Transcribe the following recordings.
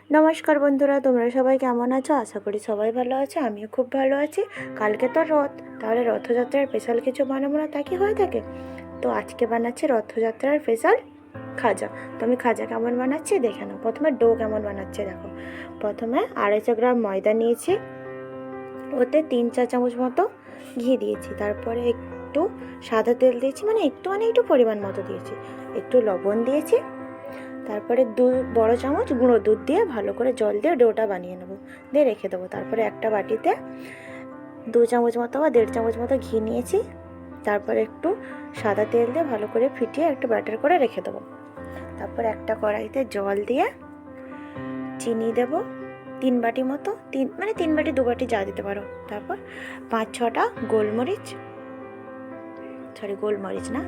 নমস্কার বন্ধুরা, তোমরা সবাই কেমন আছো? আশা করি সবাই ভালো আছে। আমিও খুব ভালো আছি। কালকে তো রথ, তাহলে রথযাত্রার স্পেশাল কিছু বানাবো না তা কি হয়ে থাকে? তো আজকে বানাচ্ছি রথযাত্রার স্পেশাল খাজা। তো আমি খাজা কেমন বানাচ্ছি দেখে নাও। প্রথমে ডো কেমন বানাচ্ছি দেখো। প্রথমে 250 গ্রাম ময়দা নিয়েছি, ওতে 3-4 চামচ মতো ঘি দিয়েছি, তারপরে একটু সাদা তেল দিয়েছি, একটু পরিমাণ মতো দিয়েছি, একটু লবণ দিয়েছি, তারপরে 2 বড় চামচ গুঁড়ো দুধ দিয়ে ভালো করে জল দিয়ে ডোটা বানিয়ে নেবো, দিয়ে রেখে দেবো। তারপরে একটা বাটিতে 2 চামচ মতো বা 1.5 চামচ মতো ঘি নিয়েছি, তারপরে একটু সাদা তেল দিয়ে ভালো করে ফিটিয়ে একটু ব্যাটার করে রেখে দেবো। তারপর একটা কড়াইতে জল দিয়ে চিনি দেবো 3 বাটি মতো, 3 বাটি 2 বাটি যা দিতে পারো। তারপর 5-6টা গোলমরিচ না,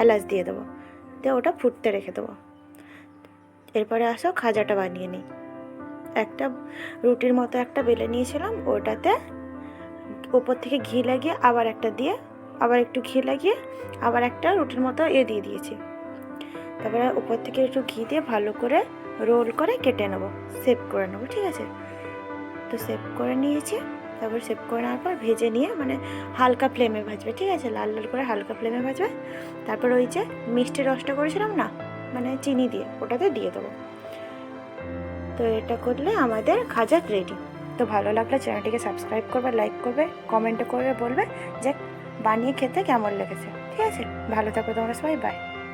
এলাচ দিয়ে দেবো, দিয়ে ওটা ফুটতে রেখে দেবো। এরপরে আসো খাজাটা বানিয়ে নিই। একটা রুটির মতো একটা বেলে নিয়েছিলাম, ওটাতে ওপর থেকে ঘি লাগিয়ে আবার একটা দিয়ে, আবার একটু ঘি লাগিয়ে আবার একটা রুটির মতো দিয়ে দিয়েছি। তারপরে উপর থেকে একটু ঘি দিয়ে ভালো করে রোল করে কেটে নেবো, শেপ করে নেবো, ঠিক আছে? তো শেপ করে নিয়েছি। তারপর শেপ করে নেওয়ার পর ভেজে নিয়ে হালকা ফ্লেমে ভাজবে, ঠিক আছে? লাল লাল করে হালকা ফ্লেমে ভাজবে। তারপর ওই যে মিষ্টি রসটা করেছিলাম না, চিনি দিয়ে, ওটাতে দিয়ে দেবো। তো এটা করলে আমাদের খাজা রেডি। তো ভালো লাগলে চ্যানেলটিকে সাবস্ক্রাইব করবে, লাইক করবে, কমেন্ট করে বলবে যে বানিয়ে খেতে কেমন লেগেছে, ঠিক আছে? ভালো থাকো তোমরা সবাই, বাই।